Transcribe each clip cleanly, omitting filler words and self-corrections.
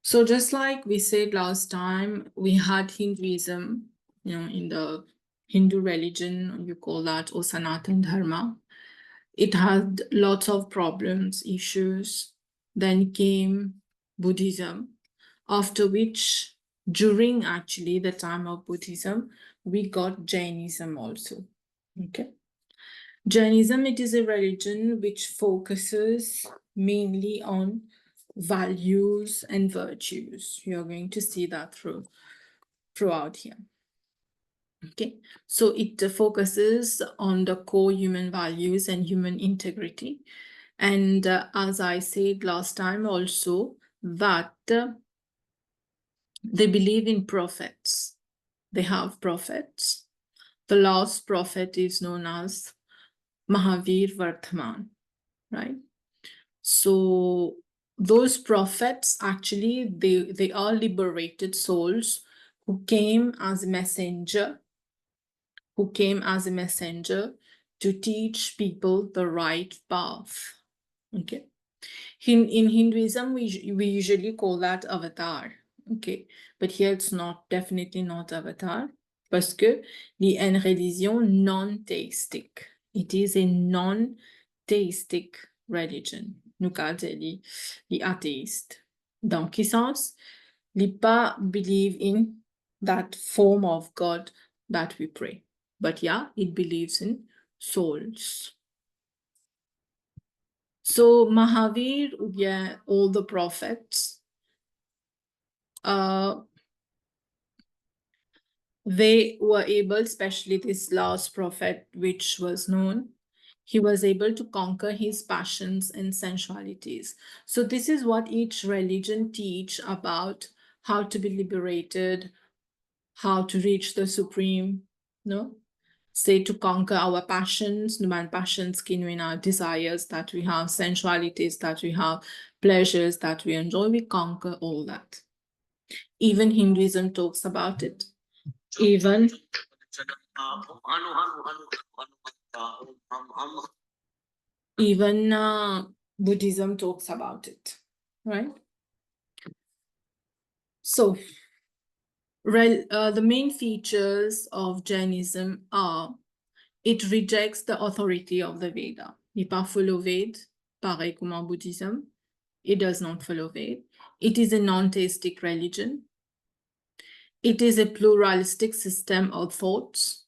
So just like we said last time, we had Hinduism, in the Hindu religion, you call that or Sanatan Dharma. It had lots of problems, issues. Then came Buddhism, after which, during actually the time of Buddhism, we got Jainism also. Okay. Jainism, it is a religion which focuses mainly on values and virtues. You're going to see that throughout here. Okay, so it focuses on the core human values and human integrity. And as I said last time also, that they believe in prophets. They have prophets. The last prophet is known as Mahavir Vardhaman, right? So those prophets, actually, they are liberated souls who came as a messenger, to teach people the right path. Okay. In Hinduism, we usually call that avatar. Okay. But here it's definitely not avatar. Parce que il est une religion non-theistic. It is a non-theistic religion. Nous dit les athéistes. Dans quel sens? They pas believe in that form of God that we pray. But yeah, it believes in souls. So Mahavir, yeah, all the prophets, they were able, especially this last prophet, which was known, he was able to conquer his passions and sensualities. So this is what each religion teach about how to be liberated, how to reach the supreme, say to conquer our passions, passions in our desires that we have, sensualities that we have, pleasures that we enjoy, we conquer all that. Even Hinduism talks about it. Even Buddhism talks about it, right? So, the main features of Jainism are it rejects the authority of the Veda. Il pas follow Ved, pareil comme en Buddhism. It does not follow Ved. It is a non-theistic religion. It is a pluralistic system of thoughts,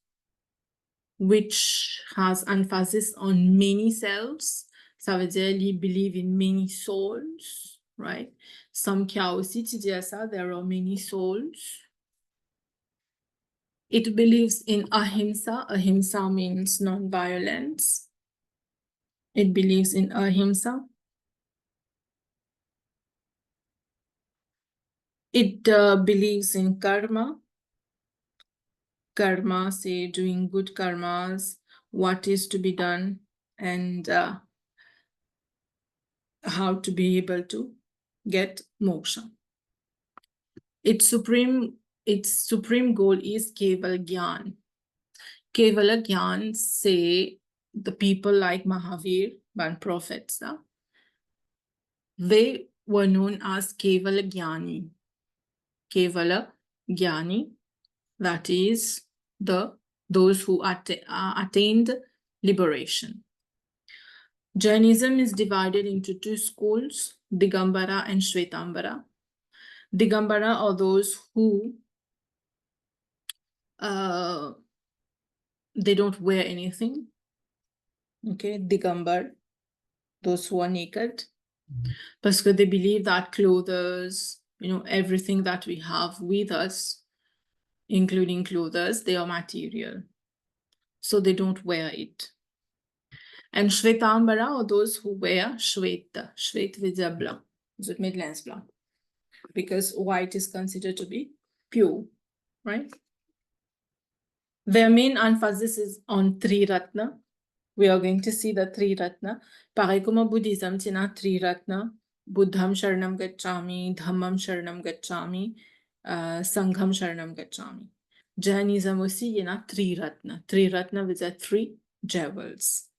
which has emphasis on many selves. Ça veut dire they believe in many souls, right? Samkhya aussi, tu dis ça, there are many souls. It believes in ahimsa. Ahimsa means non-violence. It believes in ahimsa. It believes in karma. Karma, say doing good karmas, what is to be done, and how to be able to get moksha. Its supreme goal is Keval Gyan. Kevala Gyan, say the people like Mahavir, one prophets, they were known as Kevala Gyani. Kevala Gyani, that is those who attained liberation. Jainism is divided into two schools, Digambara and Shvetambara. Digambara are those who they don't wear anything. Okay, Digambar, those who are naked. Because they believe that clothes, everything that we have with us, including clothes, they are material. So they don't wear it. And Shvetambara are those who wear Shweta. Shvet with a blanc. So it made lens blanc. Because white is considered to be pure, right? Their main emphasis is on Triratna. We are going to see the Triratna. Pareil comme Buddhism, tina Triratna. Buddham Sharanam Gacchami, Dhammam Sharanam Gacchami, Sangham Sharanam Gacchami. Jainism aussi, yena Triratna. Triratna with the three jewels.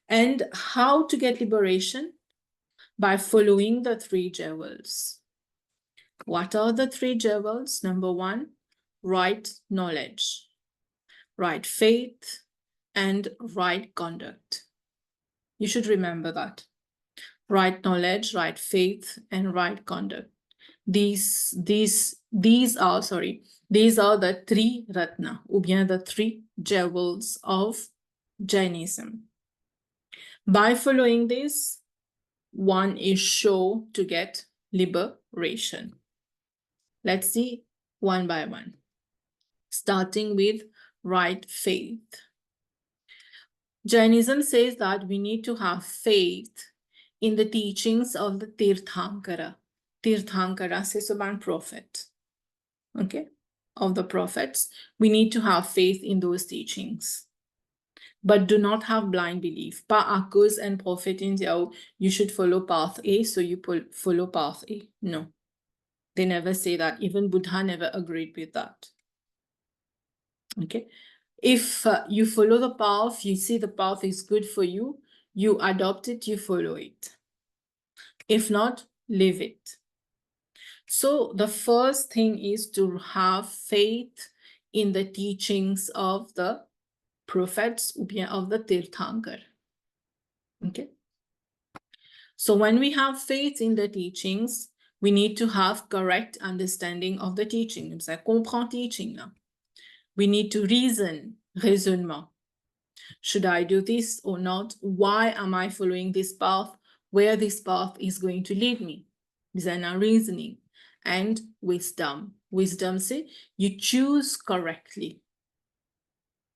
And how to get liberation? By following the three jewels. What are the three jewels? Number one, right knowledge, right faith, and right conduct. You should remember that. Right knowledge, right faith, and right conduct. These are the three ratna, ou bien the three jewels of Jainism. By following this, one is sure to get liberation. Let's see one by one. Starting with right faith. Jainism says that we need to have faith in the teachings of the Tirthankara. Tirthankara says about prophet. Okay, of the prophets. We need to have faith in those teachings, but do not have blind belief. Pas à cause un prophète in dire, you should follow path A, so you follow path A. No, they never say that. Even Buddha never agreed with that. Okay, if you follow the path, you see the path is good for you, you adopt it, you follow it. If not, leave it. So the first thing is to have faith in the teachings of the prophets ou bien of the Tirthankar. Okay. So when we have faith in the teachings, we need to have correct understanding of the teaching. Ça comprend teaching. We need to reason, raisonnement. Should I do this or not? Why am I following this path? Where this path is going to lead me? Then reasoning and wisdom. Wisdom say you choose correctly.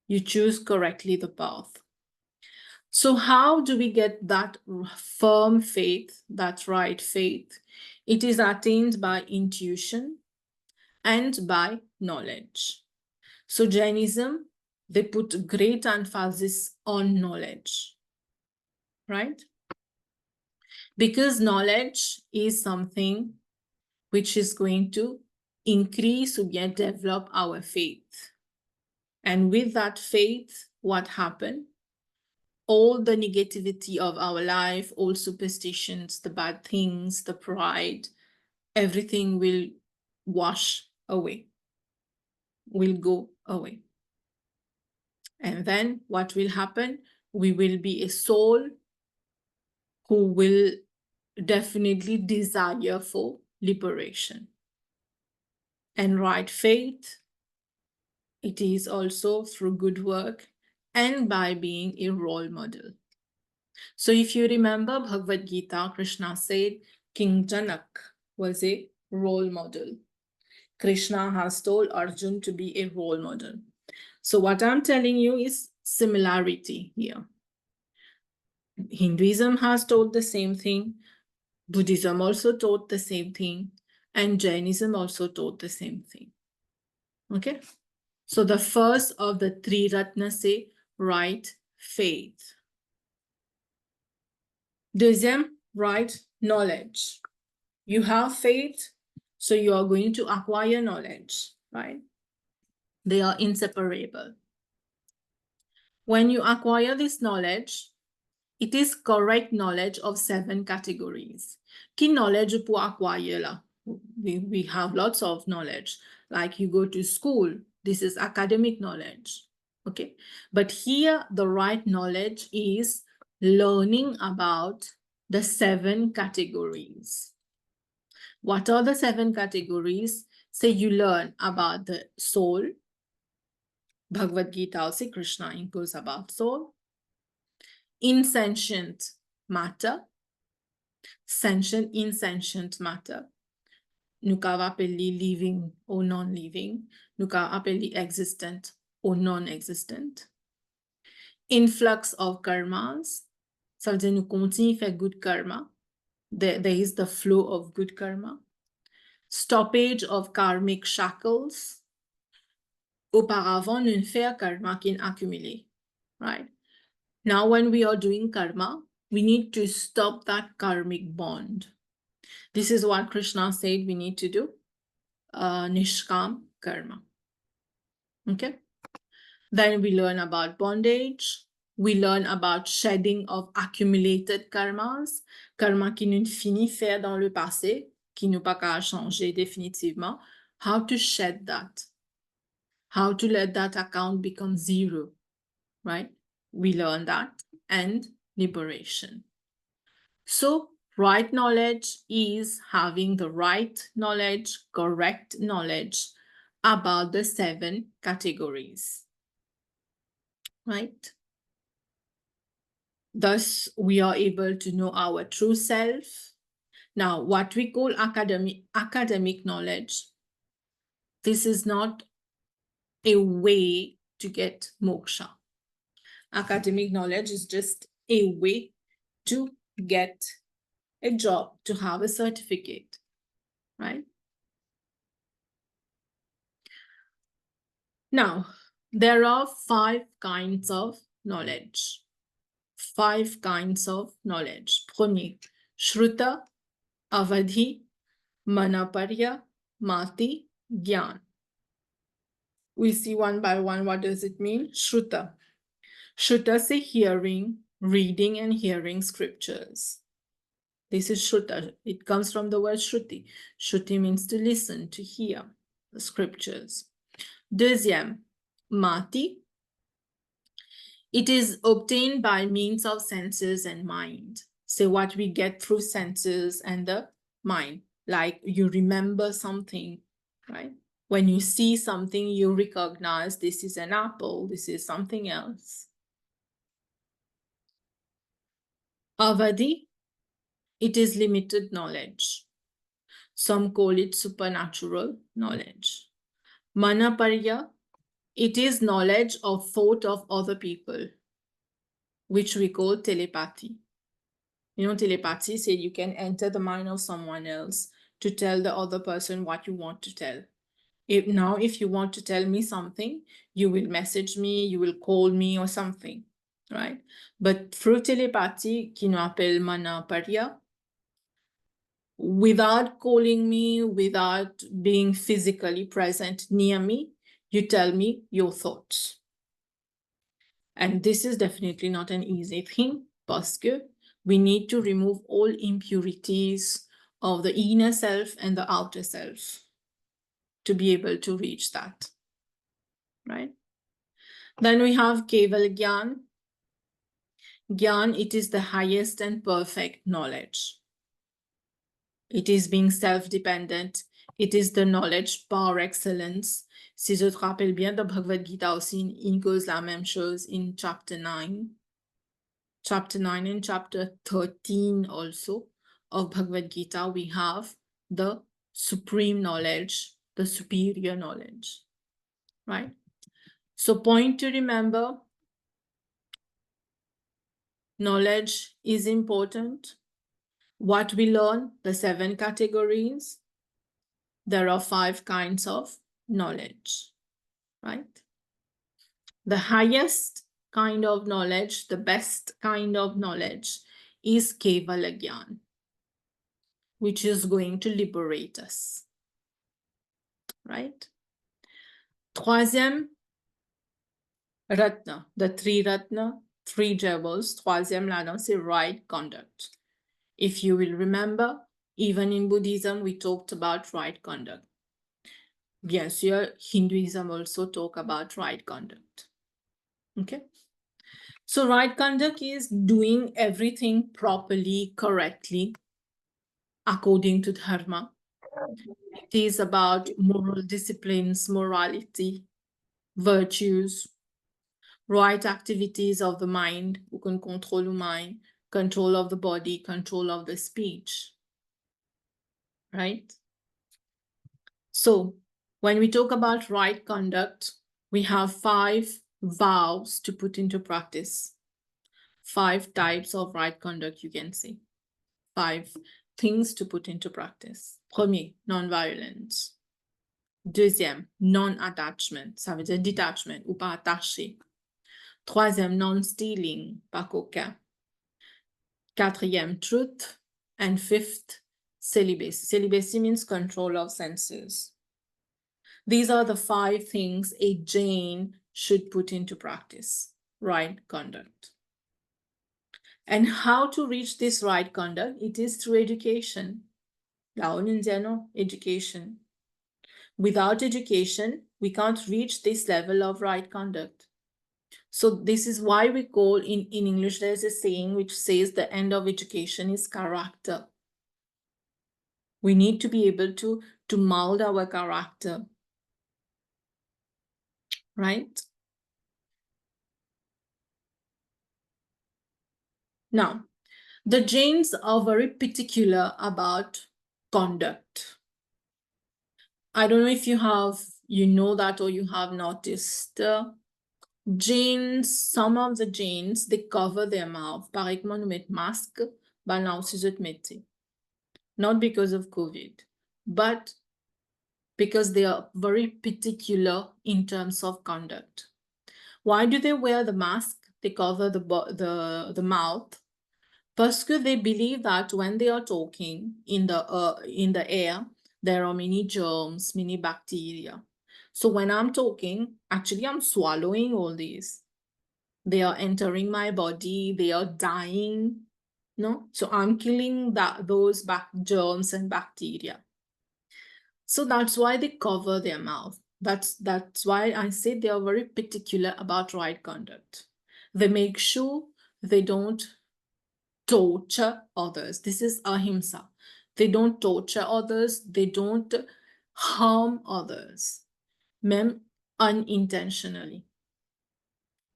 You choose correctly the path. So how do we get that firm faith, that right faith? It is attained by intuition and by knowledge. So Jainism, they put great emphasis on knowledge, right? Because knowledge is something which is going to increase or develop our faith. And with that faith, what happened? All the negativity of our life, all superstitions, the bad things, the pride, everything will wash away, will go away. And then what will happen? We will be a soul who will definitely desire for liberation. And right faith, it is also through good work and by being a role model. So if you remember Bhagavad Gita, Krishna said King Janak was a role model. Krishna has told Arjun to be a role model. So what I'm telling you is similarity here. Hinduism has taught the same thing. Buddhism also taught the same thing. And Jainism also taught the same thing. Okay? So the first of the three ratnas say right faith. Deuxième, right knowledge. You have faith, so you are going to acquire knowledge, right? They are inseparable. When you acquire this knowledge, it is correct knowledge of 7 categories. Ki knowledge pour acquire là? We have lots of knowledge. Like you go to school, this is academic knowledge. Okay, but here the right knowledge is learning about the 7 categories. What are the 7 categories? Say you learn about the soul. Bhagavad Gita also Krishna goes about soul. Insentient matter. Sentient, insentient matter. Nous pouvons appeler living ou non-living. Nous pouvons appeler existent ou non-existent. Influx of karmas. Ça veut dire nous continuons faire good karma. There is the flow of good karma. Stoppage of karmic shackles. Auparavant, nous faisons karma qui est accumulé. Right? Now, when we are doing karma, we need to stop that karmic bond. This is what Krishna said we need to do. Nishkam karma. Okay? Then we learn about bondage. We learn about shedding of accumulated karmas. Karma qui nous finit faire dans le passé. qui nous pas qu'à changer définitivement, how to shed that, how to let that account become zero, right? We learn that, and liberation. So right knowledge is having the right knowledge, correct knowledge about the 7 categories, right? Thus, we are able to know our true self. Now, what we call academic knowledge, this is not a way to get moksha. Academic knowledge is just a way to get a job, to have a certificate, right? Now, there are 5 kinds of knowledge. 5 kinds of knowledge. Premier, Shruta, Avadhi, Manaparya, Mati, Gyan. We see one by one, what does it mean? Shruta. Shruta say hearing, reading and hearing scriptures. This is Shruta. It comes from the word Shruti. Shruti means to listen, to hear the scriptures. Deuxième, Mati. It is obtained by means of senses and mind. So what we get through senses and the mind, like you remember something, right? When you see something, you recognize this is an apple, this is something else. Avadi, it is limited knowledge. Some call it supernatural knowledge. Manaparya, it is knowledge of thought of other people, which we call telepathy. You know, telepathy said you can enter the mind of someone else to tell the other person what you want to tell. If you want to tell me something, you will message me, you will call me or something, right? But through telepathy, qui nous appelle Manaparya, without calling me, without being physically present near me, you tell me your thoughts. And this is definitely not an easy thing, parce que we need to remove all impurities of the inner self and the outer self to be able to reach that, right? Then we have Keval Gyan. Gyan, it is the highest and perfect knowledge. It is being self-dependent. It is the knowledge par excellence. Si je te rappelle bien, dans Bhagavad Gita aussi, il cause la même chose in chapter 9. Chapter 9 and chapter 13 also of Bhagavad Gita, we have the supreme knowledge, the superior knowledge, right? So point to remember, knowledge is important. What we learn, the 7 categories, there are 5 kinds of knowledge, right? The highest kind of knowledge, the best kind of knowledge is Kevala Gyan, which is going to liberate us, right? Troisième, Ratna, the 3 Ratna, 3 jewels. Troisième là-dedans, c'est right conduct. If you will remember, even in Buddhism, we talked about right conduct. Bien sûr, Hinduism also talk about right conduct. Okay? So right conduct is doing everything properly, correctly, according to Dharma. It is about moral disciplines, morality, virtues, right activities of the mind, who can control the mind, control of the body, control of the speech, right? So when we talk about right conduct, we have 5 vows to put into practice. 5 types of right conduct, you can say. 5 things to put into practice. Premier, non-violence. Deuxième, non-attachment. Ça veut dire detachment ou pas attaché. Troisième, non-stealing, pas coquin. 4e, truth. And 5th, celibacy. Celibacy means control of senses. These are the 5 things a Jain should put into practice. Right conduct. And how to reach this right conduct? It is through education. La ONU dit non, education. Without education, we can't reach this level of right conduct. So this is why we call in English, there's a saying which says the end of education is character. We need to be able to mold our character, right? Now, the Jains are very particular about conduct. I don't know if you know that or you have noticed. Jains, some of the Jains, they cover their mouth. Par exemple, nous mettons masque, ben là aussi je te mettais. Not because of COVID, but because they are very particular in terms of conduct. Why do they wear the mask? They cover the mouth. Parce que they believe that when they are talking in the air, there are many germs, many bacteria. So when I'm talking, actually I'm swallowing all these. They are entering my body, they are dying. No? So I'm killing those germs and bacteria. So that's why they cover their mouth. That's why I say they are very particular about right conduct. They make sure they don't torture others. This is ahimsa. They don't torture others. They don't harm others, même unintentionally.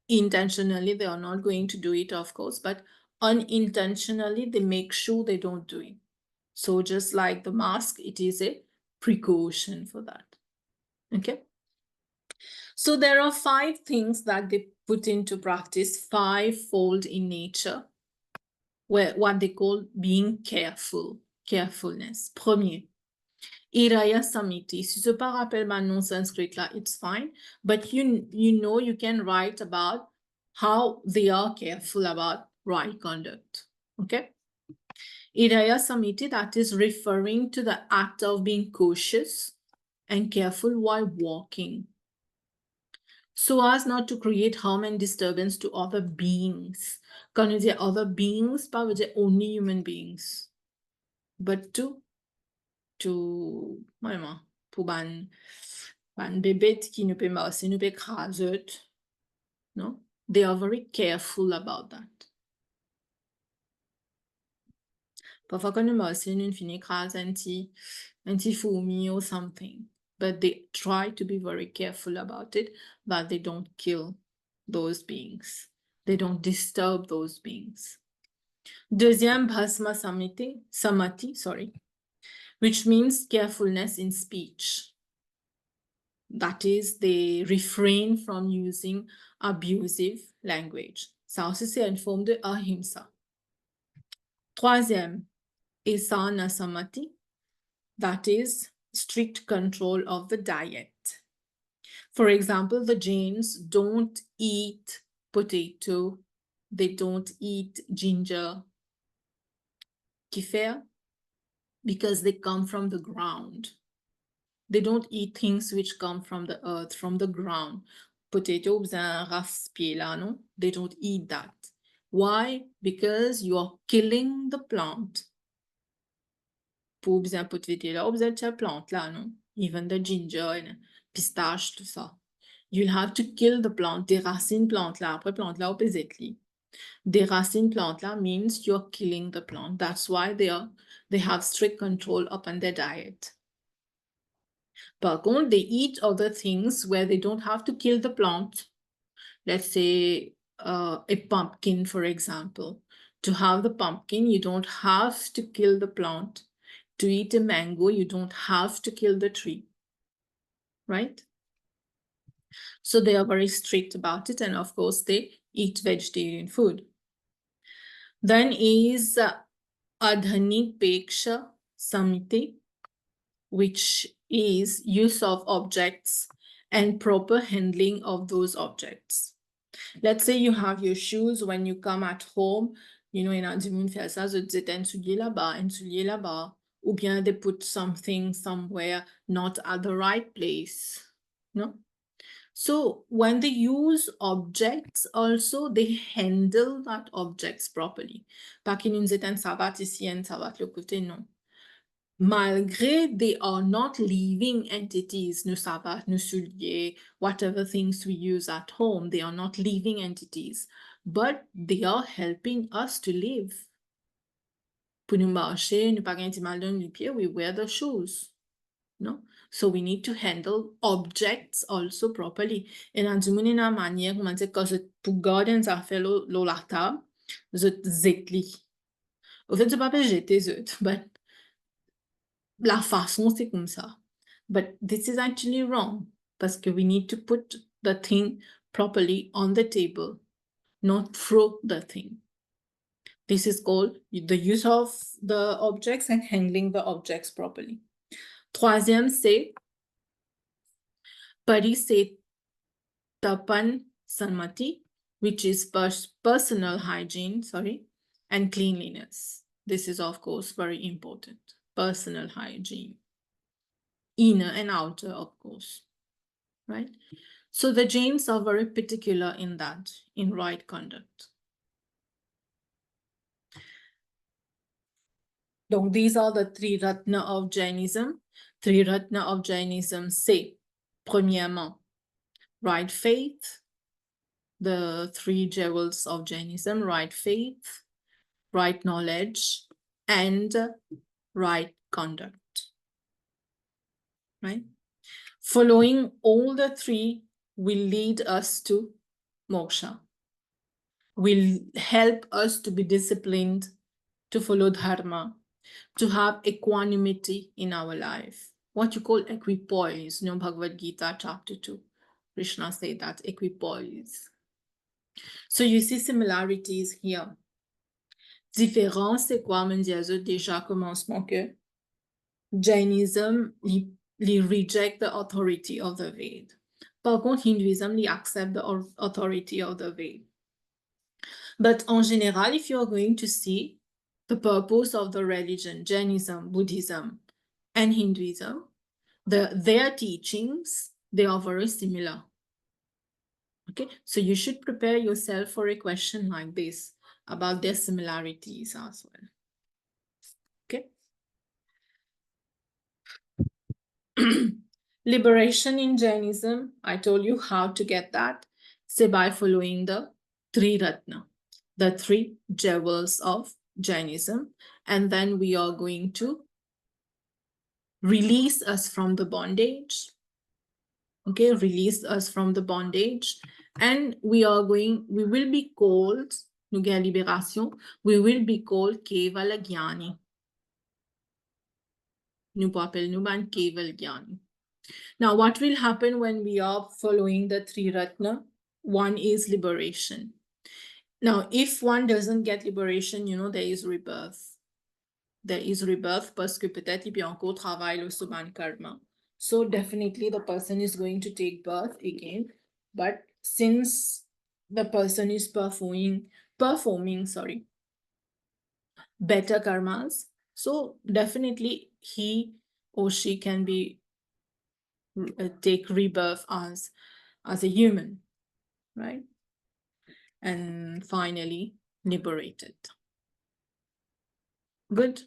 Intentionally, they are not going to do it, of course, but unintentionally, they make sure they don't do it. So just like the mask, it is a precaution for that. Okay. So there are 5 things that they put into practice, 5-fold in nature, what they call being careful, carefulness. Premier, Iraya Samiti. Si ce pas rappelle ma non Sanskrit là, it's fine. But you know you can write about how they are careful about right conduct. Okay. Iraya Samiti, that is referring to the act of being cautious and careful while walking, so as not to create harm and disturbance to other beings. Quand on dit other beings, pas veut dire only human beings, but to vraiment, pour ban bébé qui ne peut marcher, ne peut craser, no? They are very careful about that. Parfois, quand nous marchons, nous finissons craser un petit fourmi or something. But they try to be very careful about it, that they don't kill those beings. They don't disturb those beings. Deuxième, bhasma samati, which means carefulness in speech. That is, they refrain from using abusive language. Ça aussi, c'est une forme de ahimsa. Troisième, asana samati, that is strict control of the diet. For example, the Jains don't eat potato, they don't eat ginger, kefir, because they come from the ground. They don't eat things which come from the earth, from the ground. Potato, non? They don't eat that. Why? Because you are killing the plant. Pour bien potato là, vous plante là, non? Even the ginger and pistache, tout ça. You'll have to kill the plant. Des racines plante là, après plante là, oppositely. Des racines plante là means you're killing the plant. That's why they have strict control upon their diet. Par contre, they eat other things where they don't have to kill the plant. Let's say a pumpkin, for example. To have the pumpkin, you don't have to kill the plant. To eat a mango, you don't have to kill the tree, right? So they are very strict about it, and of course, they eat vegetarian food. Then is Adhanipeksha Samiti, which is use of objects and proper handling of those objects. Let's say you have your shoes when you come at home, you know, in a monde fait ça, je dis un soulier là-bas, ou bien they put something somewhere not at the right place, no? So when they use objects also, they handle that objects properly. Pas qu'ils nous disent un savate ici, un savate l'autre côté, non. malgré they are not living entities, nos savates, nos souliers, whatever things we use at home, they are not living entities, but they are helping us to live. Pour nous marcher, nous pas gagner mal dans les pieds, we wear the shoes. No? So we need to handle objects also properly. Et dans une manière, comment dire, quand je pour garder ça fait l'eau la table, je zetli. Au fait, je pas jeter zut, but la façon c'est comme ça. But this is actually wrong parce que we need to put the thing properly on the table, not throw the thing. This is called the use of the objects and handling the objects properly. Troisième, c'est Tapan Sanmati, which is personal hygiene, and cleanliness. This is, of course, very important. Personal hygiene. Inner and outer, of course, right? So the Jains are very particular in that, in right conduct. Donc, these are the three Ratna of Jainism. Three Ratna of Jainism say, premièrement, right faith, the three jewels of Jainism, right faith, right knowledge, and right conduct, right? Following all the three will lead us to moksha, will help us to be disciplined, to follow dharma, to have equanimity in our life. What you call equipoise, no Bhagavad Gita chapter 2. Krishna said that, equipoise. So you see similarities here. Différence, c'est quoi, me disais déjà commencement que Jainism, li reject the authority of the Ved. Par contre, Hinduism, li accept the authority of the Ved. But en général, if you're going to see the purpose of the religion, Jainism, Buddhism, and Hinduism, their teachings, they are very similar. Okay, so you should prepare yourself for a question like this about their similarities as well. Okay. Liberation in Jainism, I told you how to get that. Say by following the three Ratna, the three jewels of Jainism, and then we are going to release us from the bondage. Okay, release us from the bondage, and we will be called, libération, we will be called Kevala Gyani. Nous appelle nous ban Keval Gyani. Now, what will happen when we are following the three Ratna? One is liberation. Now, if one doesn't get liberation, there is rebirth. There is rebirth parce que peut-être il y a encore travail le suban karma. So definitely the person is going to take birth again. But since the person is performing better karmas, so definitely he or she can be take rebirth as a human, right? And finally liberated. Good.